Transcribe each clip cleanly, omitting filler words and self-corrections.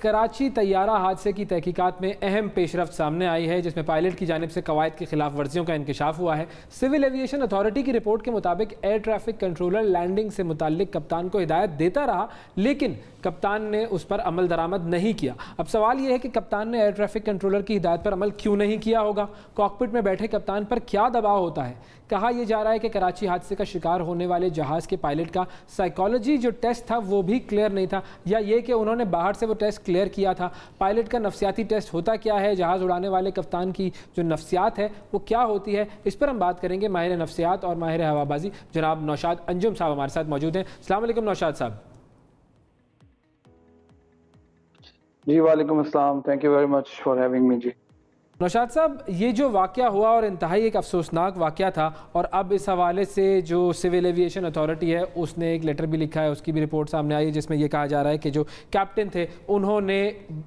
कराची तैयारा हादसे की तहकीकात में अहम पेशरफ्त सामने आई है, जिसमें पायलट की जानिब से कवायद की खिलाफ वर्जियों का इंकशाफ हुआ है। सिविल एविएशन अथॉरिटी की रिपोर्ट के मुताबिक एयर ट्रैफिक कंट्रोलर लैंडिंग से मुताल्लिक कप्तान को हिदायत देता रहा, लेकिन कप्तान ने उस पर अमल दरामद नहीं किया। अब सवाल यह है कि कप्तान ने एयर ट्रैफिक कंट्रोलर की हिदायत पर अमल क्यों नहीं किया होगा? कॉकपिट में बैठे कप्तान पर क्या दबाव होता है? कहा यह जा रहा है कि कराची हादसे का शिकार होने वाले जहाज के पायलट का साइकोलॉजी जो टेस्ट था वो भी क्लियर नहीं था, या ये कि उन्होंने बाहर से वो टेस्ट क्लियर किया था। पायलट का नफ्सियाती टेस्ट होता क्या है? जहाज उड़ाने वाले कप्तान की जो नफ्सियात है वो क्या होती है? इस पर हम बात करेंगे। माहिर नफ्सियात और माहिर हवाबाजी जनाब नौशाद अंजुम साहब हमारे साथ मौजूद हैं। अस्सलाम वालेकुम नौशाद साहब। जी वालेकुम अस्सलाम, thank you very much for having me. जी नौशाद साहब, ये जो वाक़या हुआ और इंतहाई एक अफसोसनाक वाक़या था, और अब इस हवाले से जो सिविल एविएशन अथॉरिटी है उसने एक लेटर भी लिखा है, उसकी भी रिपोर्ट सामने आई है जिसमें यह कहा जा रहा है कि जो कैप्टन थे उन्होंने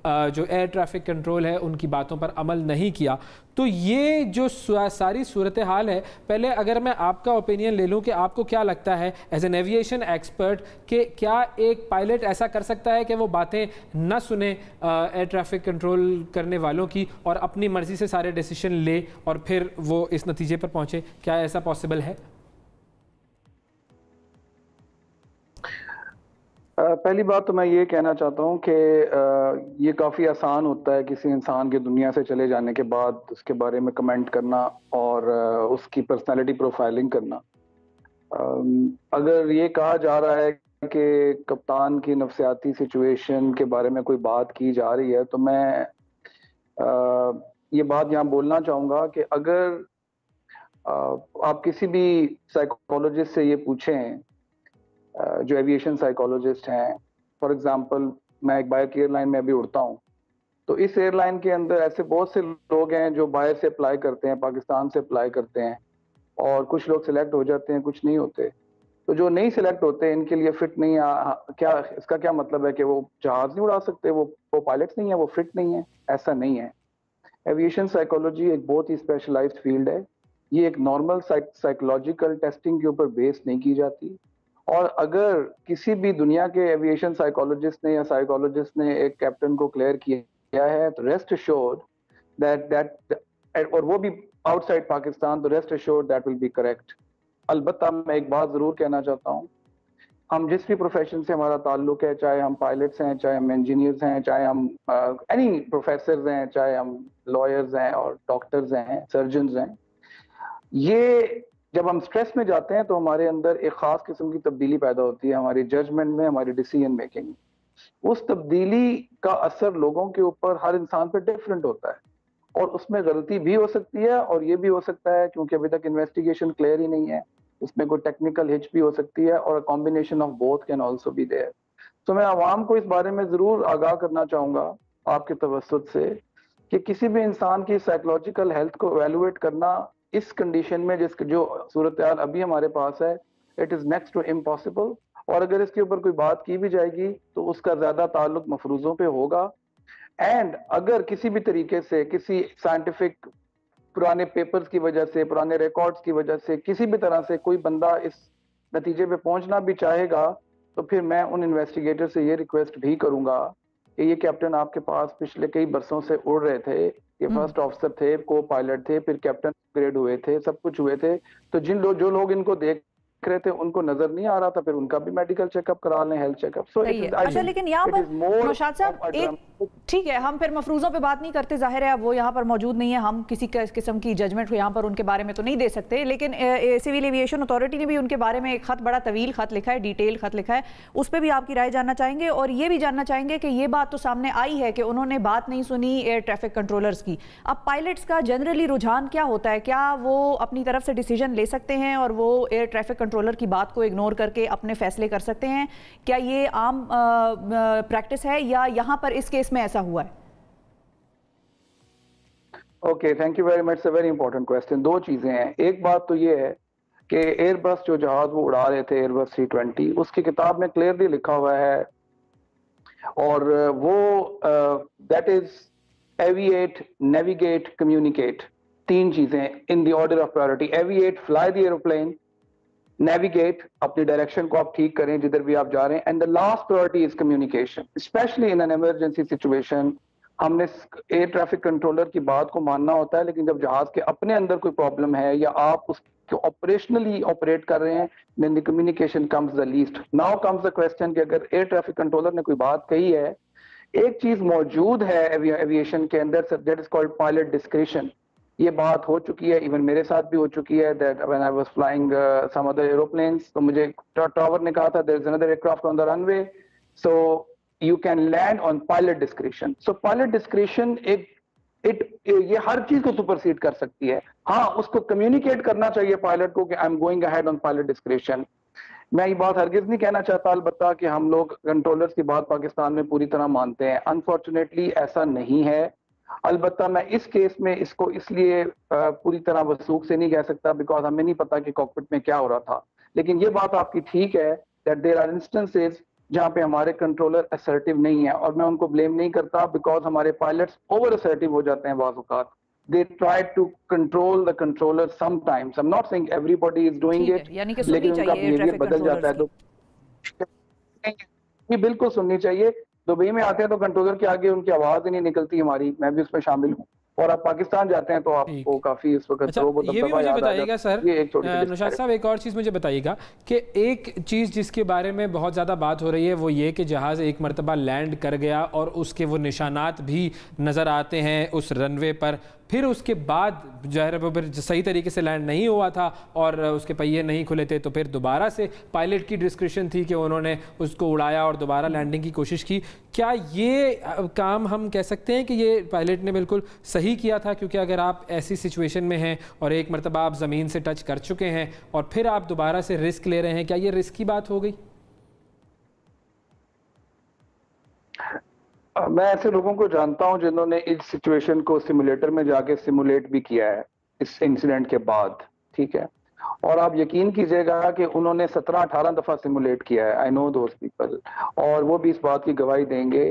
जो एयर ट्रैफिक कंट्रोल है उनकी बातों पर अमल नहीं किया। तो ये जो सारी सूरत हाल है, पहले अगर मैं आपका ओपिनियन ले लूँ कि आपको क्या लगता है एज एन एविएशन एक्सपर्ट कि क्या एक पायलट ऐसा कर सकता है कि वो बातें न सुने एयर ट्रैफिक कंट्रोल करने वालों की और अपनी मर्जी से सारे डिसीजन ले और फिर वो इस नतीजे पर पहुंचे? क्या ऐसा पॉसिबल है? पहली बात तो मैं ये कहना चाहता हूँ कि ये काफ़ी आसान होता है किसी इंसान के दुनिया से चले जाने के बाद उसके बारे में कमेंट करना और उसकी पर्सनालिटी प्रोफाइलिंग करना। अगर ये कहा जा रहा है कि कप्तान की नफ्सियाती सिचुएशन के बारे में कोई बात की जा रही है, तो मैं ये बात यहाँ बोलना चाहूँगा कि अगर आप किसी भी साइकोलॉजिस्ट से ये पूछें, जो एविएशन साइकोलॉजिस्ट हैं, फॉर एग्जांपल मैं एक बायर की एयरलाइन में अभी उड़ता हूँ, तो इस एयरलाइन के अंदर ऐसे बहुत से लोग हैं जो बाहर से अप्लाई करते हैं, पाकिस्तान से अप्लाई करते हैं, और कुछ लोग सिलेक्ट हो जाते हैं, कुछ नहीं होते। तो जो नहीं सिलेक्ट होते इनके लिए फिट नहीं क्या इसका क्या मतलब है कि वो जहाज नहीं उड़ा सकते, वो पायलट्स नहीं है, वो फिट नहीं है? ऐसा नहीं है। एविएशन साइकोलॉजी एक बहुत ही स्पेशलाइज्ड फील्ड है। ये एक नॉर्मल साइकोलॉजिकल टेस्टिंग के ऊपर बेस नहीं की जाती। और अगर किसी भी दुनिया के एविएशन साइकोलॉजिस्ट ने या साइकोलॉजिस्ट ने एक कैप्टन को क्लियर किया है, तो रेस्ट अश्योर्ड दैट और वो भी आउटसाइड पाकिस्तान, तो rest assured that will be correct. अलबत्ता मैं एक बात जरूर कहना चाहता हूँ, हम जिस भी प्रोफेशन से हमारा ताल्लुक है, चाहे हम पायलट्स हैं, चाहे हम इंजीनियर्स हैं, चाहे हम एनी प्रोफेसर्स हैं, चाहे हम लॉयर्स हैं और डॉक्टर्स हैं, सर्जन्स हैं, ये जब हम स्ट्रेस में जाते हैं तो हमारे अंदर एक खास किस्म की तब्दीली पैदा होती है हमारी जजमेंट में, हमारी डिसीजन मेकिंग में। उस तब्दीली का असर लोगों के ऊपर, हर इंसान पर डिफरेंट होता है, और उसमें गलती भी हो सकती है और ये भी हो सकता है, क्योंकि अभी तक इन्वेस्टिगेशन क्लियर ही नहीं है, उसमें कोई टेक्निकल हिच भी हो सकती है, और combination of both can also be there. तो मैं आवाम को इस बारे में जरूर आगाह करना चाहूंगा आपके तवज्जुह से कि किसी भी इंसान की साइकोलॉजिकल हेल्थ को एवेलुएट करना इस कंडीशन में जो सूरत हाल अभी हमारे पास है, it is next to impossible. और अगर इसके ऊपर कोई बात की भी जाएगी तो उसका ज्यादा ताल्लुक मफरूजों पे होगा। एंड अगर किसी भी तरीके से किसी साइंटिफिक पुराने पेपर्स की वजह से, पुराने रिकॉर्ड्स की वजह से, किसी भी तरह से कोई बंदा इस नतीजे पे पहुंचना भी चाहेगा, तो फिर मैं उन इन्वेस्टिगेटर से ये रिक्वेस्ट भी करूंगा कि ये कैप्टन आपके पास पिछले कई बरसों से उड़ रहे थे, ये फर्स्ट ऑफिसर थे, को पायलट थे, फिर कैप्टन ग्रेड हुए थे, सब कुछ हुए थे, तो जो लोग इनको देख रहे थे उनको नजर नहीं आ रहा था, फिर उनका भी मेडिकल चेकअप करा लें, हेल्थ चेकअप। सो अच्छा, लेकिन यहाँ पर नौशाद साहब एक ठीक है, हम फिर मफरूजों पे बात नहीं करते, जाहिर है वो यहाँ पर मौजूद नहीं है, हम किसी किस्म की जजमेंट को यहाँ पर उनके बारे में तो नहीं दे सकते। लेकिन सिविल एविएशन अथॉरिटी ने भी उनके बारे में एक खत, बड़ा तवील खत लिखा है, डिटेल खत लिखा है, उस पर भी आपकी राय जानना चाहेंगे। और ये भी जानना चाहेंगे कि ये बात तो सामने आई है कि उन्होंने बात नहीं सुनी एयर ट्रैफिक कंट्रोलर्स की। अब पायलट्स का जनरली रुझान क्या होता है? क्या वो अपनी तरफ से डिसीजन ले सकते हैं और वो एयर ट्रैफिक कंट्रोलर की बात को इग्नोर करके अपने फैसले कर सकते हैं? क्या ये आम प्रैक्टिस है या यहाँ पर इस केस में ऐसा हुआ है? Okay, thank you very much, it's a very important question. दो चीजें हैं। एक बात तो ये है कि एयरबस जो जहाज वो उड़ा रहे थे, एयरबस 320, उसकी किताब में क्लियरली लिखा हुआ है, और वो that is aviate, navigate, communicate, तीन चीजें in the order of priority. Aviate, fly the aeroplane, navigate, अपनी डायरेक्शन को आप ठीक करें जिधर भी आप जा रहे हैं। And the last priority is communication, specially in an emergency situation. हमने एयर ट्रैफिक कंट्रोलर की बात को मानना होता है, लेकिन जब जहाज के अपने अंदर कोई प्रॉब्लम है या आप उसको ऑपरेशनली ऑपरेट कर रहे हैं, then the communication comes the least. Now comes the question कि अगर एयर ट्रैफिक कंट्रोलर ने कोई बात कही है, एक चीज मौजूद है एविएशन के अंदर, that is called pilot discretion. ये बात हो चुकी है, इवन मेरे साथ भी हो चुकी है, that when I was flying some other aeroplanes, तो मुझे टावर ने कहा था there is another aircraft on the runway, so you can land on pilot discretion. So pilot discretion ये हर चीज को सुपरसीड कर सकती है। हाँ, उसको कम्युनिकेट करना चाहिए पायलट को कि I am going ahead on pilot discretion. मैं ये बात हरगिज नहीं कहना चाहता अलबत्ता कि हम लोग कंट्रोलर्स की बात पाकिस्तान में पूरी तरह मानते हैं, अनफॉर्चुनेटली ऐसा नहीं है। अलबत्ता मैं इस केस में इसको इसलिए पूरी तरह वसूख से नहीं कह सकता बिकॉज हमें नहीं पता कि कॉकपिट में क्या हो रहा था। लेकिन ये बात आपकी ठीक है दैट देयर आर इंस्टेंसेस जहां पे हमारे कंट्रोलर असर्टिव नहीं है, और मैं उनको ब्लेम नहीं करता बिकॉज हमारे पायलट्स ओवर असर्टिव हो जाते हैं बाज़ औक़ात। They try to control the controller sometimes. I'm not saying everybody is doing it, लेकिन उनका बिहेवियर बदल जाता है। तो ये बिल्कुल सुननी चाहिए। दुबई में आते हैं तो कंट्रोलर के आगे उनकी आवाज ही नहीं निकलती हमारी, मैं भी उसमें शामिल हूँ। और आप पाकिस्तान जाते हैं तो आपको काफी इस वक्त अच्छा, ये भी मुझे बताइएगा सर, नौशाद साहब एक और चीज़ मुझे बताइएगा कि एक चीज़ जिसके बारे में बहुत ज़्यादा बात हो रही है वो ये कि जहाज़ एक मरतबा लैंड कर गया और उसके वो निशानात भी नज़र आते हैं उस रनवे पर, फिर उसके बाद ज़ाहिर है फिर सही तरीके से लैंड नहीं हुआ था और उसके पहिए नहीं खुले थे, तो फिर दोबारा से पायलट की डिस्क्रिप्शन थी कि उन्होंने उसको उड़ाया और दोबारा लैंडिंग की कोशिश की। क्या ये काम हम कह सकते हैं कि ये पायलट ने बिल्कुल सही किया था? क्योंकि अगर आप ऐसी सिचुएशन में हैं और एक मरतबा आप ज़मीन से टच कर चुके हैं और फिर आप दोबारा से रिस्क ले रहे हैं, क्या ये रिस्क की बात हो गई? मैं ऐसे लोगों को जानता हूं जिन्होंने इस सिचुएशन को सिमुलेटर में जाके सिमुलेट भी किया है इस इंसिडेंट के बाद, ठीक है। और आप यकीन कीजिएगा कि उन्होंने 17-18 दफा सिमुलेट किया है। आई नो दोज पीपल, और वो भी इस बात की गवाही देंगे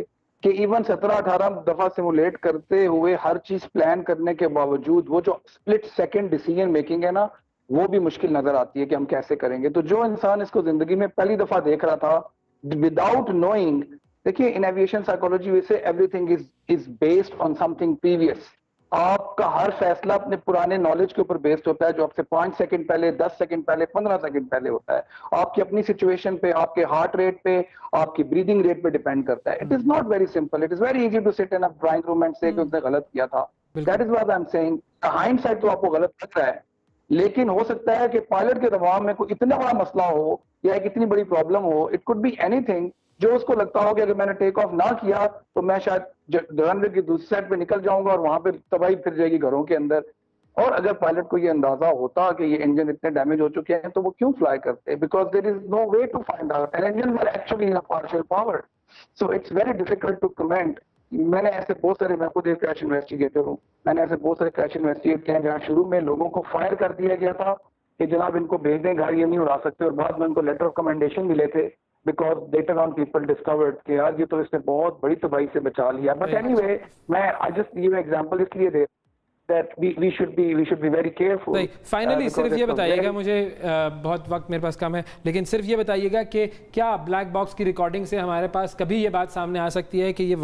कि इवन 17-18 दफा सिमुलेट करते हुए हर चीज प्लान करने के बावजूद वो जो स्प्लिट सेकंड डिसीजन मेकिंग है ना, वो भी मुश्किल नजर आती है कि हम कैसे करेंगे। तो जो इंसान इसको जिंदगी में पहली दफा देख रहा था विदाउट नोइंग, देखिए इन एविएशन साइकोलॉजी वे से everything is based on something previous. आपका हर फैसला अपने पुराने नॉलेज के ऊपर बेस्ड होता है, जो आपसे 5 सेकंड पहले, 10 सेकंड पहले, 15 सेकंड पहले होता है। आपकी अपनी सिचुएशन पे, आपके हार्ट रेट पे, आपकी ब्रीदिंग रेट पे डिपेंड करता है। It is not very simple, it is very easy to sit in a drawing room and say कि उसने गलत किया था। That is what I am saying. Hindsight तो आपको गलत लग रहा है, लेकिन हो सकता है कि पायलट के दबाव में कोई इतना बड़ा मसला हो या एक इतनी बड़ी प्रॉब्लम हो, इट कुड बी एनीथिंग, जो उसको लगता हो कि अगर मैंने टेक ऑफ ना किया तो मैं शायद रनवे की दूसरी साइड पे निकल जाऊंगा और वहां पे तबाही फिर जाएगी घरों के अंदर। और अगर पायलट को ये अंदाजा होता कि ये इंजन इतने डैमेज हो चुके हैं तो वो क्यों फ्लाई करते? Because there is no way to find out, and engine were actually in a partial power, so it's very difficult to comment. मैंने ऐसे बहुत सारे, मैं खुद एक क्रैश इन्वेस्टिगेटर हूँ, मैंने ऐसे बहुत सारे क्रैश इन्वेस्टिगेट किए हैं जहाँ शुरू में लोगों को फायर कर दिया गया था कि जनाब इनको भेज दें घर, ये नहीं उड़ा सकते, और बाद में उनको लेटर ऑफ कमेंडेशन मिले थे because later on people discovered कि यार ये तो इसने बहुत बड़ी तबाही से बचा लिया। बट एनीवे, मैं आई जस्ट गिव एग्जांपल इसलिए दे that we should be very careful. Finally सिर्फ ये बताइएगा मुझे, बहुत वक्त मेरे पास कम है, लेकिन सिर्फ ये बताइएगा कि क्या ब्लैक बॉक्स की रिकॉर्डिंग से हमारे पास कभी ये बात सामने आ सकती है कि ये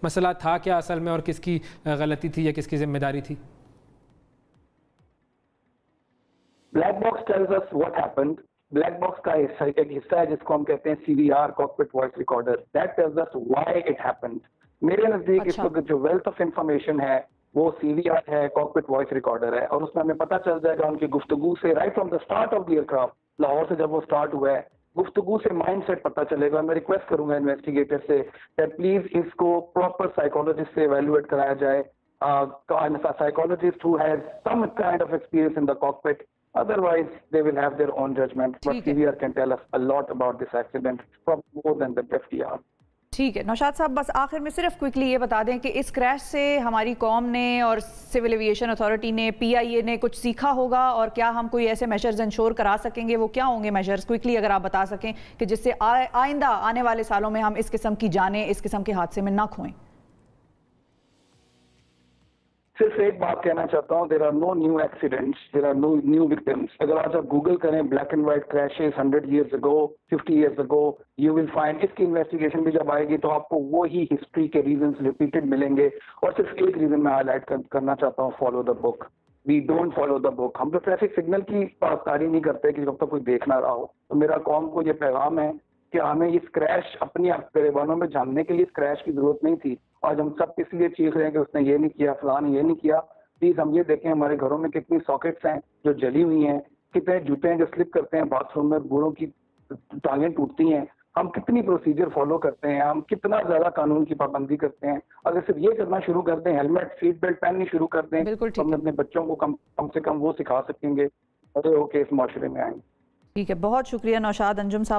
मसला था क्या असल में और किसकी गलती थी या किसकी जिम्मेदारी थी? Black box tells us what happened. Black box का एक हिस्सा है जिसको हम कहते हैं CVR, cockpit voice recorder, that tells us why it happened. मेरे नजदीक इस वक्त जो वेल्थ ऑफ इंफॉर्मेशन है वो CVR है, कॉकपिट वॉइस रिकॉर्डर है, और उसमें हमें पता चल जाएगा उनकी गुफ्तगू से, right from the start of the aircraft, Lahore से जब वो स्टार्ट हुआ है, गुफ्तगू से माइंडसेट पता चलेगा। मैं रिक्वेस्ट करूंगा इन्वेस्टिगेटर से दैट प्लीज इसको प्रॉपर साइकोलॉजिस्ट से एवेल्युएट कराया जाए, psychologist who has some kind of experience in the cockpit, otherwise they will have their own judgment, but CVR can tell us a lot about this accident, probably more than the FDR. ठीक है नौशाद साहब, बस आखिर में सिर्फ quickly ये बता दें कि इस क्रैश से हमारी कौम ने और सिविल एविएशन अथॉरिटी ने, PIA ने कुछ सीखा होगा, और क्या हम कोई ऐसे मेजर्स इंश्योर करा सकेंगे? वो क्या होंगे मेजर्स, क्विकली अगर आप बता सकें, कि जिससे आइंदा आने वाले सालों में हम इस किस्म की जानें, इस किस्म के हादसे में ना खोएं। सिर्फ एक बात कहना चाहता हूँ, there are no new accidents, there are no new victims. अगर आज आप गूगल करें black and white crashes 100 years ago, 50 years ago, you will find, इसकी इन्वेस्टिगेशन भी जब आएगी तो आपको वो ही हिस्ट्री के रीजंस रिपीटेड मिलेंगे। और सिर्फ एक रीजन मैं हाईलाइट करना चाहता हूँ, follow the book. We don't follow the book. हम तो ट्रैफिक सिग्नल की पासदारी नहीं करते कि जब तक कोई देख ना रहा हो। तो मेरा कौम को ये पैगाम है कि हमें इस क्रैश अपनी गिरबानों में जानने के लिए इस क्रैश की जरूरत नहीं थी। आज हम सब इसलिए चीख रहे हैं कि उसने ये नहीं किया, फलां ने ये नहीं किया। प्लीज हम ये देखें हमारे घरों में कितनी सॉकेट्स हैं जो जली हुई हैं, कितने जूते हैं जो स्लिप करते हैं बाथरूम में, बूढ़ों की टांगें टूटती हैं। हम कितनी प्रोसीजर फॉलो करते हैं, हम कितना ज्यादा कानून की पाबंदी करते हैं। अगर सिर्फ ये करना शुरू कर दें, हेलमेट सीट बेल्ट पहननी शुरू कर दें, तो हम अपने बच्चों को कम से कम वो सिखा सकेंगे और वो केस माशरे में आएंगे। ठीक है, बहुत शुक्रिया नौशाद अंजुम साहब।